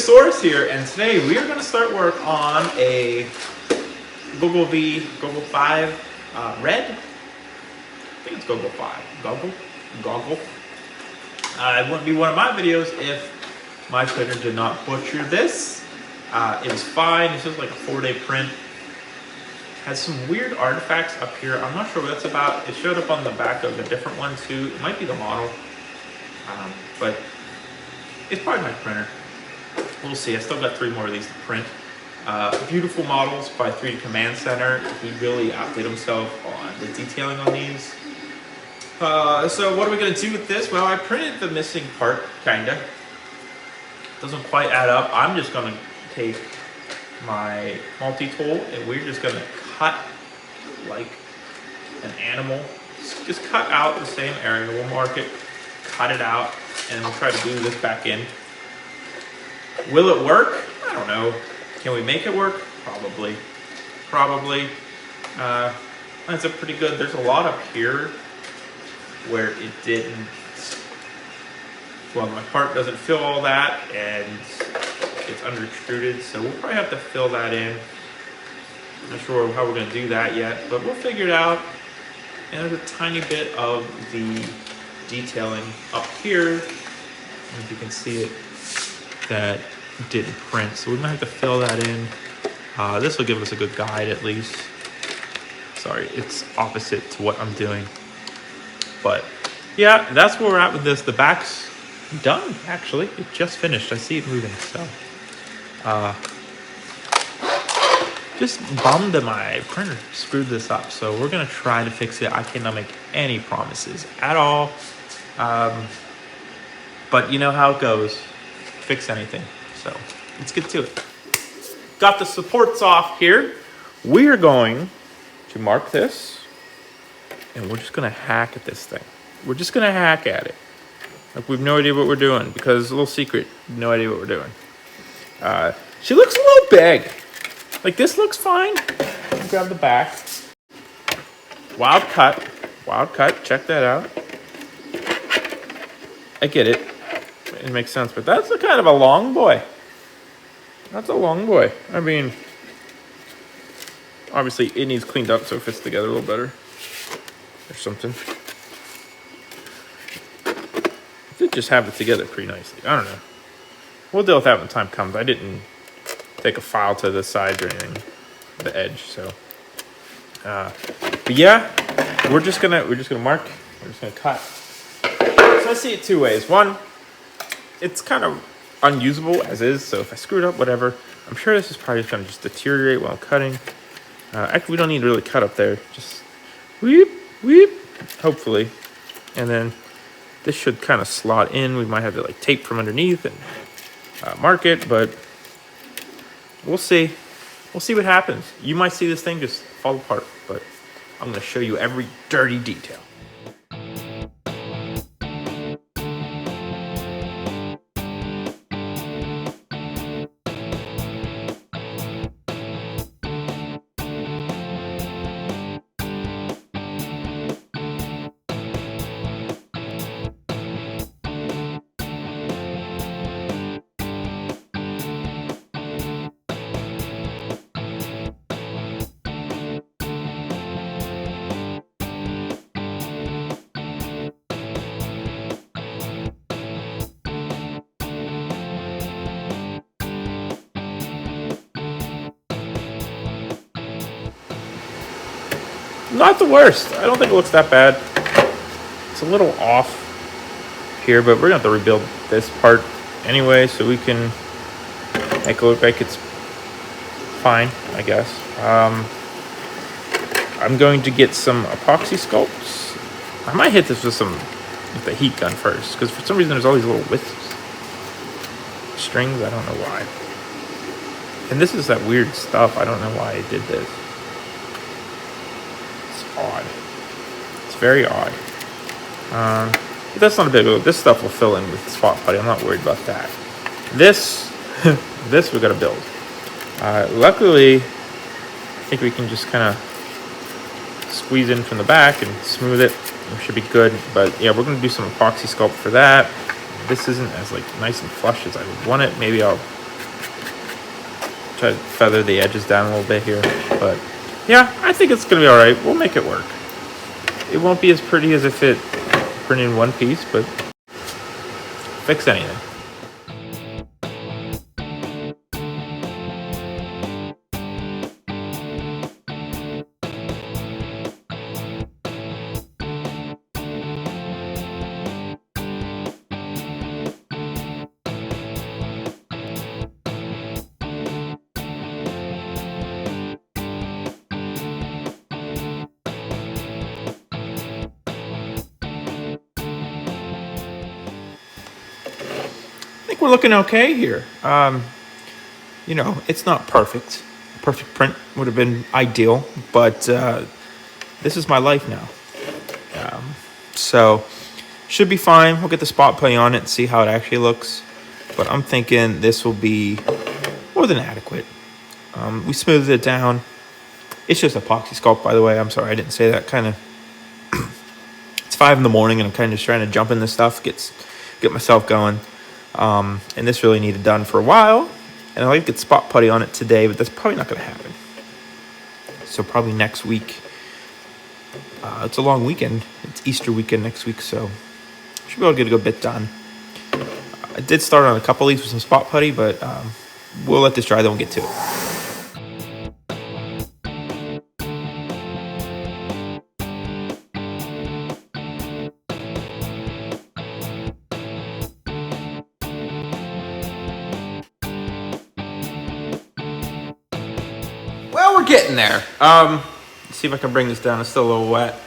Source here, and today we are going to start work on a Goggle V Red. I think it's Goggle 5. Goggle. It wouldn't be one of my videos if my printer did not butcher this. It was fine. It's just like a 4-day print. Has some weird artifacts up here. I'm not sure what that's about. It showed up on the back of a different one too. It might be the model, but it's probably my printer. We'll see. I still got 3 more of these to print. Beautiful models by 3D Command Center. He really outdid himself on the detailing on these. So what are we going to do with this? Well, I printed the missing part, kinda. Doesn't quite add up. I'm just going to take my multi-tool and we're just going to cut like an animal. Just cut out the same area. We'll mark it, cut it out, and we'll try to glue this back in. Will it work? I don't know. Can we make it work? Probably. Lines up pretty good. There's a lot up here where it didn't. Well, my part doesn't fill all that, and it's under extruded, so we'll probably have to fill that in. I'm not sure how we're going to do that yet, but we'll figure it out. And there's a tiny bit of the detailing up here, and if you can see it, that didn't print, so we might have to fill that in. This will give us a good guide at least. Sorry, it's opposite to what I'm doing, but yeah, that's where we're at with this. The back's done, actually. It just finished. I see it moving, so just bummed that my printer screwed this up, so we're gonna try to fix it. I cannot make any promises at all, but you know how it goes. Fix anything. So let's get to it. Got the supports off here. We are going to mark this, and we're just gonna hack at this thing. We're just gonna hack at it. Like we have no idea what we're doing, because a little secret, no idea what we're doing. She looks a little big. Like this looks fine. Grab the back. Wild cut, check that out. I get it. It makes sense, but that's a kind of a long boy. That's a long boy. I mean, obviously it needs cleaned up so it fits together a little better or something. It did just have it together pretty nicely. I don't know. We'll deal with that when time comes. I didn't take a file to the side or anything, the edge. So, but yeah, we're just gonna mark. We're just gonna cut. So I see it 2 ways. One, it's kind of unusable as is, so if I screw it up, whatever. I'm sure this is probably just going to deteriorate while I'm cutting. Actually, we don't need to really cut up there. Just weep, hopefully. And then this should kind of slot in. We might have to like tape from underneath and mark it, but we'll see. We'll see what happens. You might see this thing just fall apart, but I'm going to show you every dirty detail. Not the worst. I don't think it looks that bad. It's a little off here, but we're gonna have to rebuild this part anyway, so we can make it look like it's fine, I guess. I'm going to get some epoxy sculpts. I might hit this with the heat gun first, because for some reason there's all these little wisps. Strings, I don't know why. And this is that weird stuff. I don't know why I did this. Odd. It's very odd. But that's not a big deal. This stuff will fill in with spot putty. I'm not worried about that. This we gotta build. Luckily, I think we can just kind of squeeze in from the back and smooth it. It should be good. But yeah, we're gonna do some epoxy sculpt for that. This isn't as like nice and flush as I would want it. Maybe I'll Try to feather the edges down a little bit here. But yeah, I think it's going to be all right. We'll make it work. It won't be as pretty as if it printed in one piece, but fix anything. I think we're looking okay here. You know, it's not perfect. A perfect print would have been ideal, but this is my life now. So should be fine. We'll get the spot play on it and see how it actually looks. But I'm thinking this will be more than adequate. We smoothed it down. It's just epoxy sculpt, by the way. I'm sorry I didn't say that. Kind of. It's 5 in the morning, and I'm kind of just trying to jump in this stuff, get myself going. And this really needed done for a while. And I'd like to get spot putty on it today, but that's probably not going to happen. So probably next week. It's a long weekend. It's Easter weekend next week, so should be able to get a good bit done. I did start on a couple of these with some spot putty, but we'll let this dry, then we'll get to it. Well, we're getting there. Let's see if I can bring this down. It's still a little wet.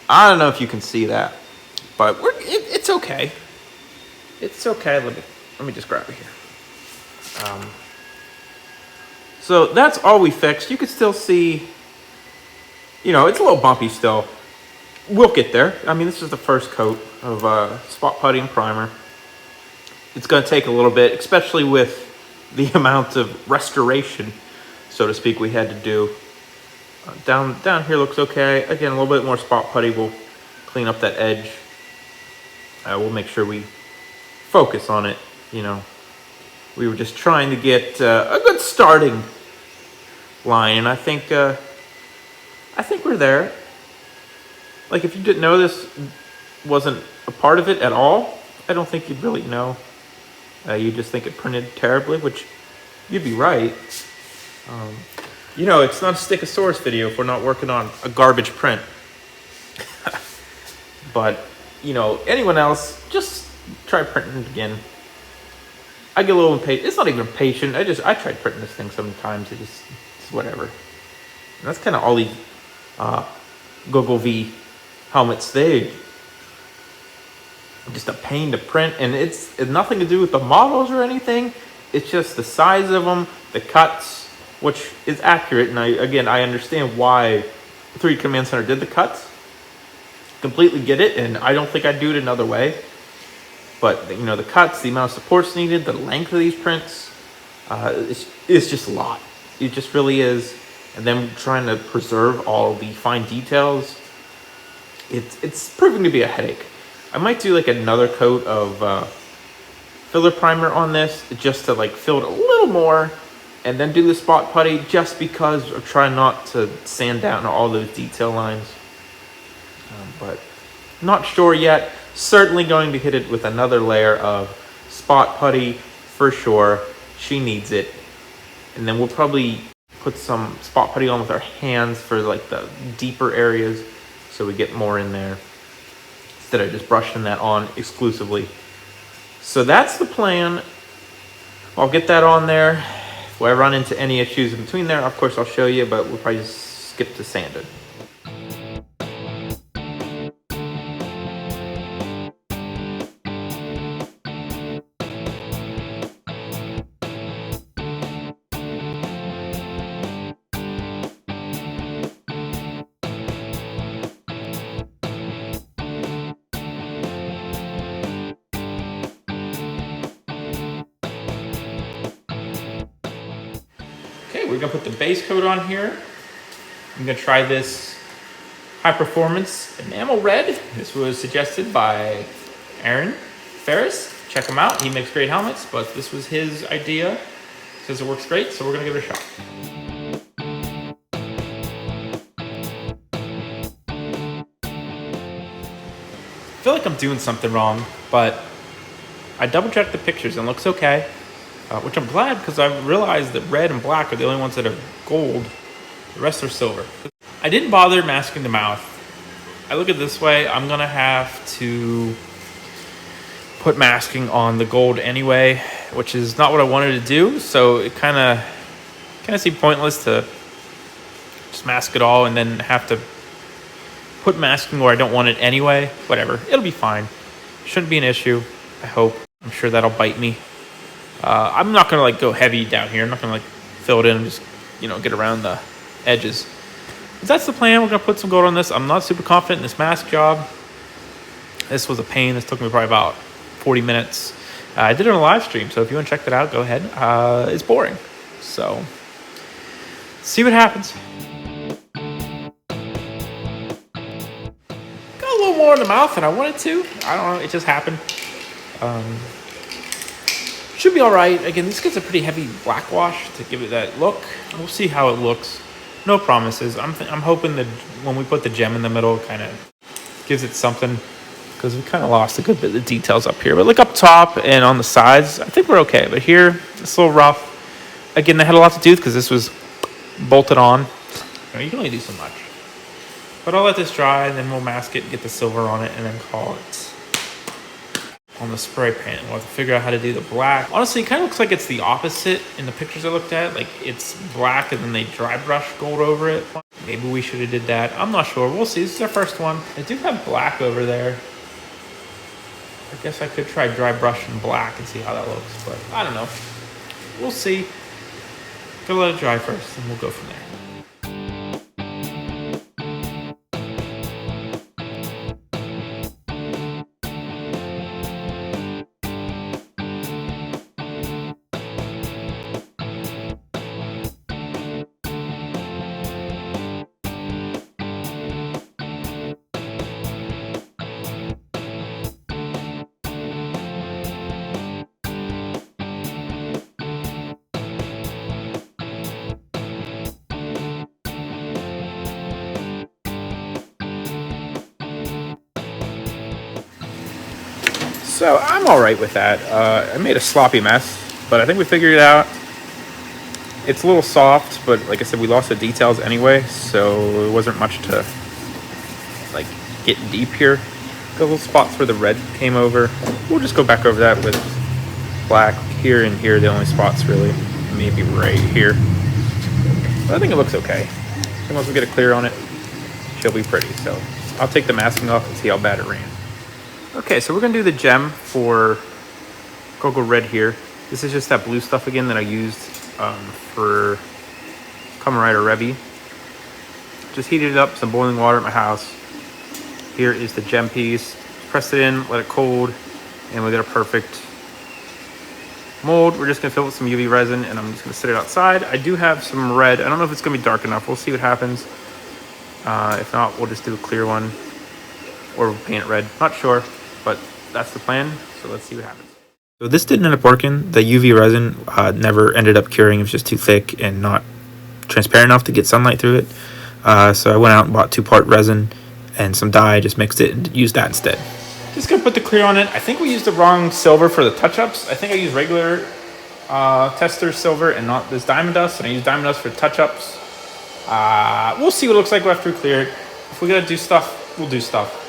I don't know if you can see that, but it's okay. It's okay. Let me just grab it here. So that's all we fixed. You can still see, you know, it's a little bumpy still. We'll get there. I mean, this is the first coat of spot putty and primer. It's going to take a little bit, especially with the amount of restoration, so to speak, we had to do. Down here looks okay. Again, a little bit more spot putty will clean up that edge. We'll make sure we focus on it. You know, we were just trying to get a good starting line, and I think we're there. Like, if you didn't know this wasn't a part of it at all, I don't think you'd really know. You just think it printed terribly, which you'd be right. You know, it's not a Stickosaurus video if we're not working on a garbage print. But, you know, anyone else, just try printing it again. I get a little impatient. It's not even impatient. I tried printing this thing sometimes. It's whatever. And that's kind of all these Goggle V helmets. They just a pain to print, and it's nothing to do with the models or anything. It's just the size of them, the cuts, which is accurate. And I understand why 3D Command Center did the cuts. Completely get it, and I don't think I'd do it another way. But, you know, the cuts, the amount of supports needed, the length of these prints, it's just a lot. It just really is. And then trying to preserve all the fine details, it's proving to be a headache. I might do like another coat of filler primer on this, just to like fill it a little more, and then do the spot putty, just because I'm trying not to sand down all those detail lines. But not sure yet. Certainly going to hit it with another layer of spot putty for sure. She needs it. And then we'll probably put some spot putty on with our hands for like the deeper areas, so we get more in there instead of just brushing that on exclusively. So that's the plan. I'll get that on there. If I run into any issues in between there, of course I'll show you, but we'll probably just skip to sanding. Okay, we're gonna put the base coat on here. I'm gonna try this high performance enamel red. This was suggested by Aaron Ferris. Check him out, he makes great helmets, but this was his idea. because it works great, so we're gonna give it a shot. I feel like I'm doing something wrong, but I double checked the pictures and it looks okay, which I'm glad because I realized that red and black are the only ones that are gold. The rest are silver. I didn't bother masking the mouth. I look at it this way, I'm gonna have to put masking on the gold anyway, which is not what I wanted to do, so it kind of seemed pointless to just mask it all and then have to put masking where I don't want it anyway. Whatever, it'll be fine. Shouldn't be an issue, I hope. I'm sure that'll bite me. I'm not gonna like go heavy down here. I'm not gonna like fill it in and just, get around the edges. But that's the plan. We're gonna put some gold on this. I'm not super confident in this mask job. This was a pain. This took me probably about 40 minutes. I did it on a live stream, so if you want to check that out, go ahead. It's boring. So, see what happens. Got a little more in the mouth than I wanted to. I don't know, it just happened. Should be all right. Again, this gets a pretty heavy black wash to give it that look. We'll see how it looks. No promises. I'm hoping that when we put the gem in the middle, it kind of gives it something, because we kind of lost a good bit of the details up here. But look up top and on the sides, I think we're okay. But here, it's a little rough. Again, that had a lot to do because this was bolted on. You can only do so much. But I'll let this dry, and then we'll mask it and get the silver on it, and then call it on the spray paint. We'll have to figure out how to do the black. Honestly, it kind of looks like it's the opposite in the pictures I looked at. Like, it's black, and then they dry brush gold over it. Maybe we should have did that. I'm not sure. We'll see. This is our first one. I do have black over there. I guess I could try dry brush and black and see how that looks, but I don't know. We'll see. Gotta let it dry first, and we'll go from there. So I'm all right with that. I made a sloppy mess, but I think we figured it out. It's a little soft, but like I said, we lost the details anyway, so it wasn't much to like get deep here. Got little spots where the red came over. We'll just go back over that with black here and here. The only spots really, maybe right here. But I think it looks okay. And once we get it clear on it, she'll be pretty. So I'll take the masking off and see how bad it ran. Okay, so we're gonna do the gem for Goggle Red here. This is just that blue stuff again that I used for Kamen Rider Revi. Just heated it up, some boiling water at my house. Here is the gem piece. Press it in, let it cold, and we got a perfect mold. We're just gonna fill it with some UV resin, and I'm just gonna set it outside. I do have some red. I don't know if it's gonna be dark enough. We'll see what happens. If not, we'll just do a clear one, or we'll paint it red. Not sure, but that's the plan. So let's see what happens. So this didn't end up working. The UV resin never ended up curing. It was just too thick and not transparent enough to get sunlight through it. So I went out and bought 2-part resin and some dye, just mixed it and used that instead. Just gonna put the clear on it. I think we used the wrong silver for the touch-ups. I think I used regular tester silver and not this diamond dust, and I used diamond dust for touch-ups. We'll see what it looks like after we clear it. If we gotta do stuff, we'll do stuff.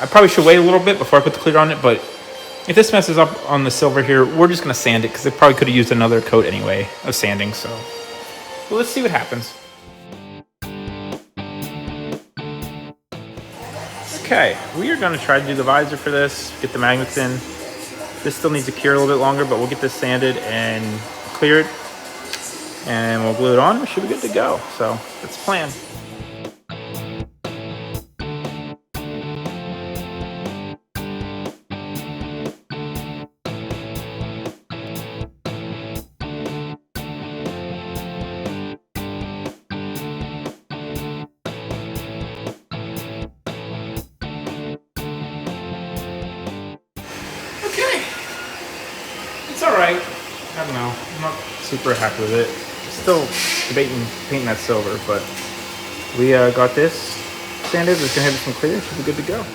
I probably should wait a little bit before I put the clear on it, but if this messes up on the silver here, we're just gonna sand it because I probably could have used another coat anyway of sanding. So well, let's see what happens. Okay, we are gonna try to do the visor for this, get the magnets in. This still needs to cure a little bit longer, but we'll get this sanded and clear it, and we'll glue it on. We should be good to go. So that's the plan. It's all right. I don't know. I'm not super happy with it. Still debating painting that silver, but we got this sanded. It's gonna have some clear. Should be good to go.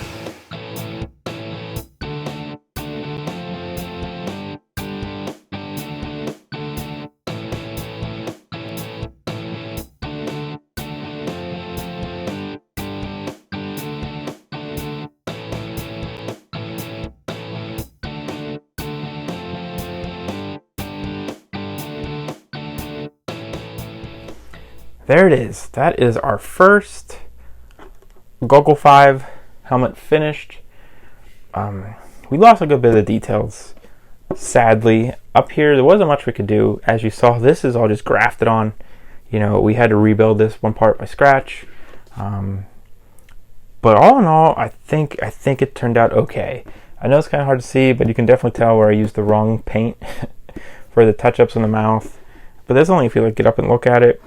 There it is. That is our first Goggle 5 helmet finished. We lost a good bit of the details, sadly. Up here, there wasn't much we could do. As you saw, this is all just grafted on. You know, we had to rebuild this one part by scratch. But all in all, I think it turned out okay. I know it's kind of hard to see, but you can definitely tell where I used the wrong paint for the touch-ups in the mouth. But that's only if you like get up and look at it.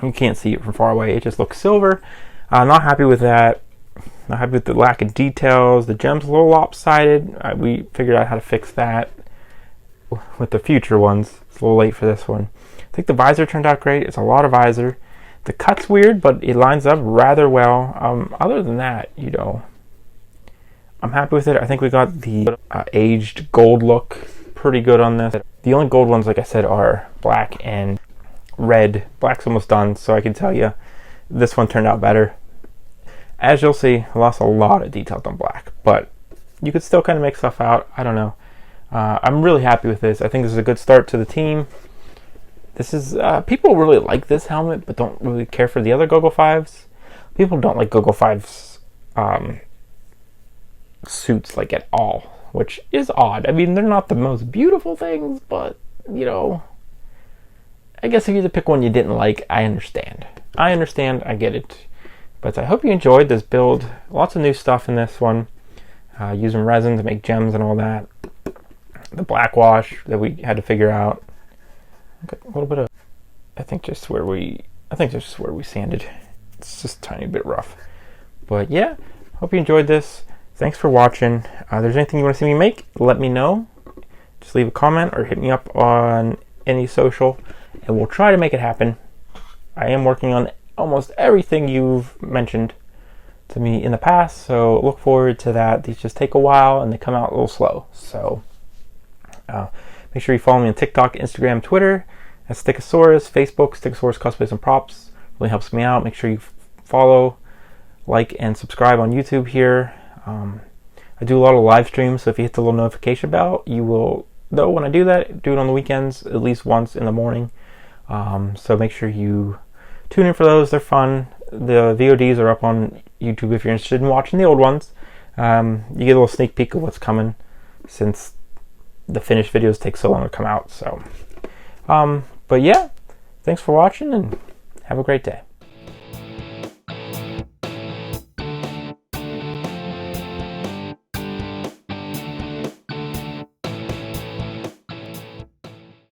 You can't see it from far away. It just looks silver. I'm not happy with that. Not happy with the lack of details. The gem's a little lopsided. We figured out how to fix that with the future ones. It's a little late for this one. I think the visor turned out great. It's a lot of visor. The cut's weird, but it lines up rather well. Other than that, you know, I'm happy with it. I think we got the aged gold look pretty good on this. The only gold ones, like I said, are black and red. Black's almost done, so I can tell you this one turned out better. As you'll see, I lost a lot of details on black, but you could still kind of make stuff out. I don't know. I'm really happy with this. I think this is a good start to the team. This is people really like this helmet, but don't really care for the other Goggle 5s. People don't like Goggle 5's suits like at all, which is odd. I mean, they're not the most beautiful things, but you know, I guess if you had to pick one you didn't like, I understand. I get it. But I hope you enjoyed this build. Lots of new stuff in this one. Using resin to make gems and all that. The black wash that we had to figure out. Okay, a little bit of, I think just where we sanded. It's just a tiny bit rough. But yeah, hope you enjoyed this. Thanks for watching. If there's anything you want to see me make, let me know. Just leave a comment or hit me up on any social, and we'll try to make it happen. I am working on almost everything you've mentioned to me in the past, so look forward to that. These just take a while and they come out a little slow. So make sure you follow me on TikTok, Instagram, Twitter at Stickosaurus, Facebook, Stickosaurus Cosplays and Props. Really helps me out. Make sure you follow, like, and subscribe on YouTube here. I do a lot of live streams, so if you hit the little notification bell, you will know when I do that. Do it on the weekends, at least once in the morning. So make sure you tune in for those. They're fun. The VODs are up on YouTube if you're interested in watching the old ones. You get a little sneak peek of what's coming since the finished videos take so long to come out. So, but yeah, thanks for watching and have a great day.